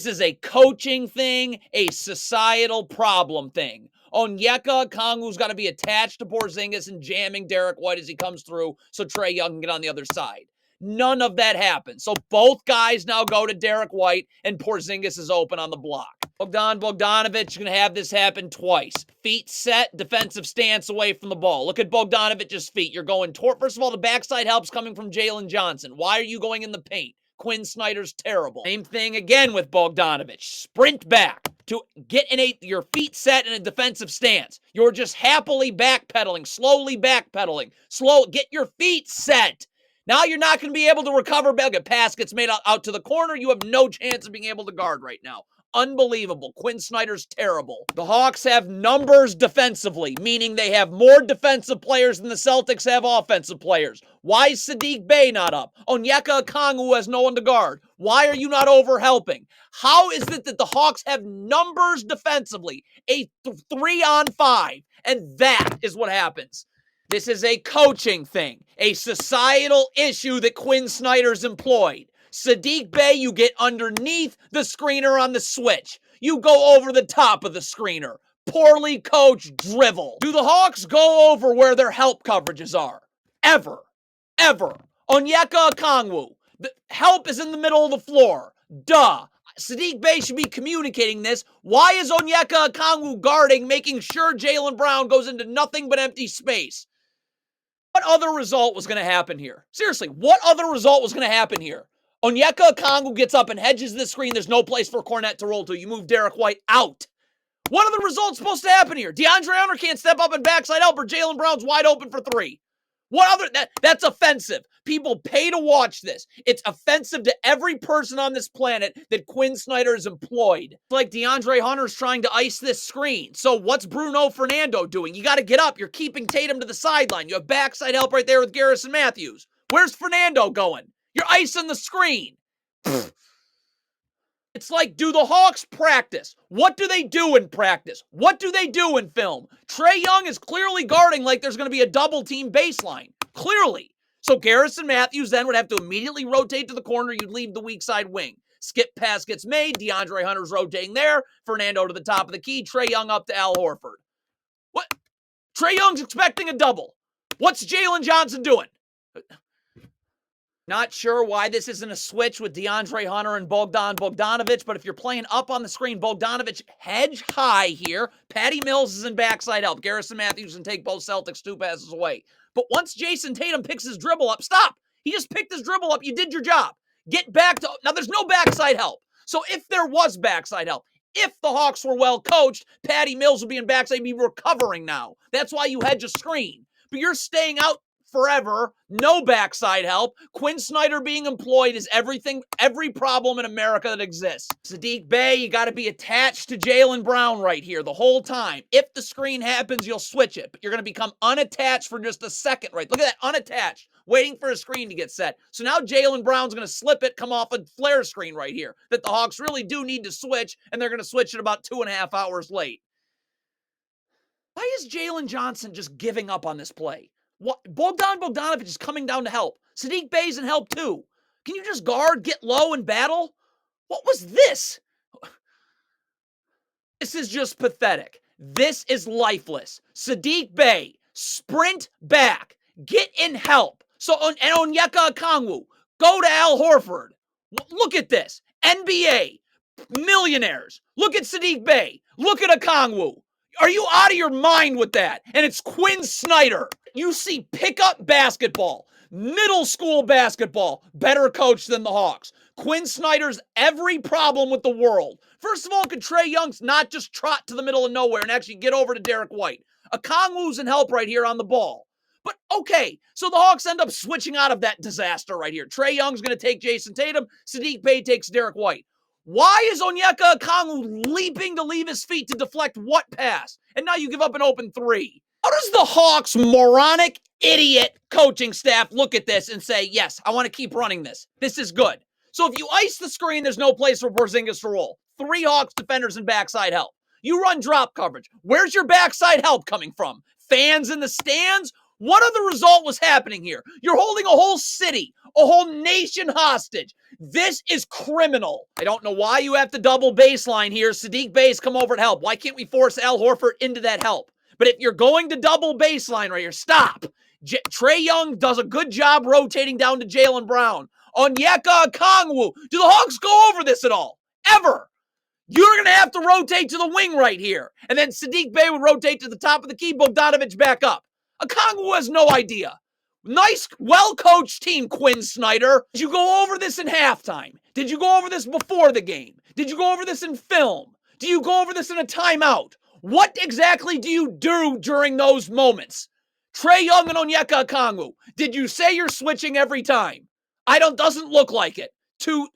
This is a coaching thing, a societal problem thing. Onyeka Okongwu's got to be attached to Porzingis and jamming Derek White as he comes through so Trae Young can get on the other side. None of that happens. So both guys now go to Derek White, and Porzingis is open on the block. Bogdanovic is going to have this happen twice. Feet set, defensive stance away from the ball. Look at Bogdanovic's feet. You're going toward, first of all, the backside help's coming from Jalen Johnson. Why are you going in the paint? Quinn Snyder's terrible. Same thing again with Bogdanovic. Sprint back to get your feet set in a defensive stance. You're just happily backpedaling, slowly backpedaling. Get your feet set. Now you're not going to be able to recover. A pass gets made out to the corner. You have no chance of being able to guard right now. Unbelievable. Quinn Snyder's terrible. The Hawks have numbers defensively, meaning they have more defensive players than the Celtics have offensive players. Why is Saddiq Bey not up? Onyeka Okongwu has no one to guard. Why are you not over-helping? How is it that the Hawks have numbers defensively, a 3-on-5, and that is what happens? This is a coaching thing, a societal issue that Quinn Snyder's employed. Saddiq Bey, you get underneath the screener on the switch. You go over the top of the screener. Poorly coached drivel. Do the Hawks go over where their help coverages are? Ever. Onyeka Okongwu. The help is in the middle of the floor. Duh. Saddiq Bey should be communicating this. Why is Onyeka Okongwu guarding, making sure Jaylen Brown goes into nothing but empty space? What other result was going to happen here? Seriously, what other result was going to happen here? Onyeka Okongwu gets up and hedges the screen. There's no place for Cornette to roll to. You move Derek White out. What are the results supposed to happen here? DeAndre Hunter can't step up and backside help, or Jaylen Brown's wide open for three. That's offensive. People pay to watch this. It's offensive to every person on this planet that Quinn Snyder is employed. It's like DeAndre Hunter's trying to ice this screen. So what's Bruno Fernando doing? You got to get up. You're keeping Tatum to the sideline. You have backside help right there with Garrison Matthews. Where's Fernando going? You're icing the screen. It's like, do the Hawks practice? What do they do in practice? What do they do in film? Trae Young is clearly guarding like there's going to be a double team baseline. Clearly. So Garrison Matthews then would have to immediately rotate to the corner. You'd leave the weak side wing. Skip pass gets made. DeAndre Hunter's rotating there. Fernando to the top of the key. Trae Young up to Al Horford. What? Trae Young's expecting a double. What's Jalen Johnson doing? Not sure why this isn't a switch with DeAndre Hunter and Bogdanovic, but if you're playing up on the screen, Bogdanovic hedge high here. Patty Mills is in backside help. Garrison Matthews can take both Celtics 2 passes away. But once Jason Tatum picks his dribble up, stop. He just picked his dribble up. You did your job. Get back to... Now, there's no backside help. So if there was backside help, if the Hawks were well coached, Patty Mills would be in backside, be recovering now. That's why you hedge a screen. But you're staying out forever, no backside help. Quinn Snyder being employed is every problem in America that exists. Saddiq Bey, you got to be attached to Jaylen Brown right here the whole time. If the screen happens, you'll switch it, but you're going to become unattached for just a second, right? Look at that, unattached, waiting for a screen to get set. So now Jaylen Brown's going to slip it, come off a flare screen right here that the Hawks really do need to switch, and they're going to switch it about 2.5 hours late. Why is Jalen Johnson just giving up on this play? What? Bogdanovic is coming down to help. Saddiq Bey's in help too. Can you just guard, get low, and battle? What was this? This is just pathetic. This is lifeless. Saddiq Bey, sprint back. Get in help. And Onyeka Okongwu, go to Al Horford. Look at this. NBA, millionaires. Look at Saddiq Bey. Look at Okongwu. Are you out of your mind with that? And it's Quinn Snyder. You see pickup basketball, middle school basketball, better coach than the Hawks. Quinn Snyder's every problem with the world. First of all, could Trae Young's not just trot to the middle of nowhere and actually get over to Derek White? Okongwu's in help right here on the ball. But okay, so the Hawks end up switching out of that disaster right here. Trae Young's going to take Jason Tatum. Saddiq Bey takes Derek White. Why is Onyeka Okongwu leaping to leave his feet to deflect what pass? And now you give up an open three. How does the Hawks' moronic, idiot coaching staff look at this and say, yes, I want to keep running this. This is good. So if you ice the screen, there's no place for Porzingis to roll. 3 Hawks defenders and backside help. You run drop coverage. Where's your backside help coming from? Fans in the stands? What other result was happening here? You're holding a whole city, a whole nation hostage. This is criminal. I don't know why you have to double baseline here. Saddiq Bey's come over to help. Why can't we force Al Horford into that help? But if you're going to double baseline right here, stop. Trae Young does a good job rotating down to Jaylen Brown. Onyeka Okongwu. Do the Hawks go over this at all? Ever? You're going to have to rotate to the wing right here. And then Saddiq Bey would rotate to the top of the key, Bogdanovich back up. Okongwu has no idea. Nice, well-coached team, Quinn Snyder. Did you go over this in halftime? Did you go over this before the game? Did you go over this in film? Do you go over this in a timeout? What exactly do you do during those moments? Trae Young and Onyeka Okongwu. Did you say you're switching every time? Doesn't look like it.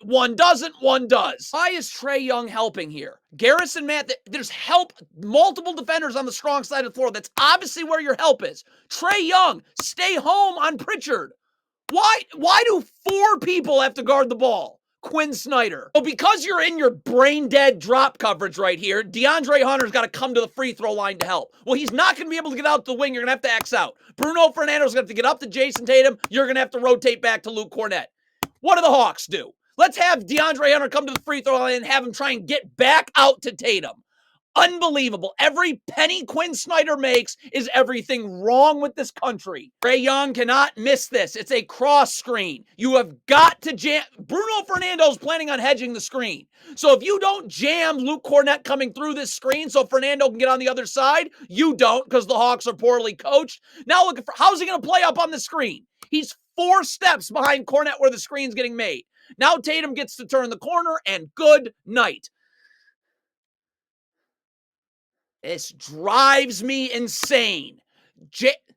One doesn't, one does. Why is Trae Young helping here? Garrison, Matt, there's help, multiple defenders on the strong side of the floor. That's obviously where your help is. Trae Young, stay home on Pritchard. Why do 4 people have to guard the ball? Quinn Snyder. Well, because you're in your brain-dead drop coverage right here, DeAndre Hunter's got to come to the free throw line to help. Well, he's not going to be able to get out the wing. You're going to have to X out. Bruno Fernando's going to have to get up to Jason Tatum. You're going to have to rotate back to Luke Cornett. What do the Hawks do? Let's have DeAndre Hunter come to the free throw line and have him try and get back out to Tatum. Unbelievable. Every penny Quinn Snyder makes is everything wrong with this country. Trae Young cannot miss this. It's a cross screen. You have got to jam. Bruno Fernando's planning on hedging the screen. So if you don't jam Luke Cornett coming through this screen so Fernando can get on the other side, you don't because the Hawks are poorly coached. Now look, how's he going to play up on the screen? He's 4 steps behind Cornett where the screen's getting made. Now Tatum gets to turn the corner and good night. This drives me insane.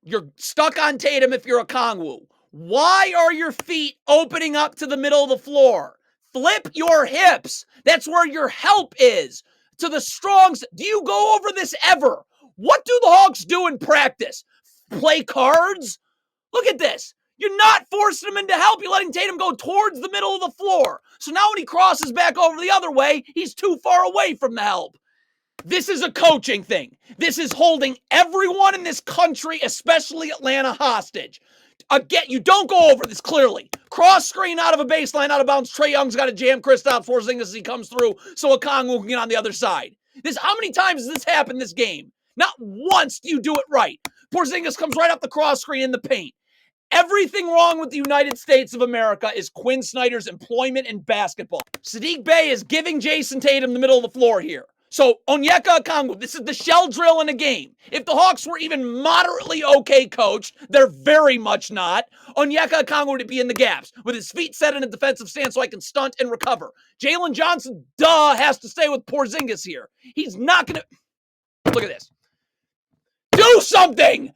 You're stuck on Tatum if you're Okongwu. Why are your feet opening up to the middle of the floor? Flip your hips. That's where your help is. To the strongs. Do you go over this ever? What do the Hawks do in practice? Play cards? Look at this. You're not forcing him into help. You're letting Tatum go towards the middle of the floor. So now when he crosses back over the other way, he's too far away from the help. This is a coaching thing. This is holding everyone in this country, especially Atlanta, hostage. Again, you don't go over this clearly. Cross screen out of a baseline, out of bounds. Trae Young's got to jam Kristaps Porzingis as he comes through so Okongwu can get on the other side. How many times has this happened this game? Not once do you do it right. Porzingis comes right up the cross screen in the paint. Everything wrong with the United States of America is Quinn Snyder's employment in basketball. Saddiq Bey is giving Jason Tatum the middle of the floor here. So, Onyeka Okongwu, this is the shell drill in a game. If the Hawks were even moderately okay coached, they're very much not, Onyeka Okongwu would be in the gaps with his feet set in a defensive stance so I can stunt and recover. Jalen Johnson, has to stay with Porzingis here. He's not going to... Look at this. Do something!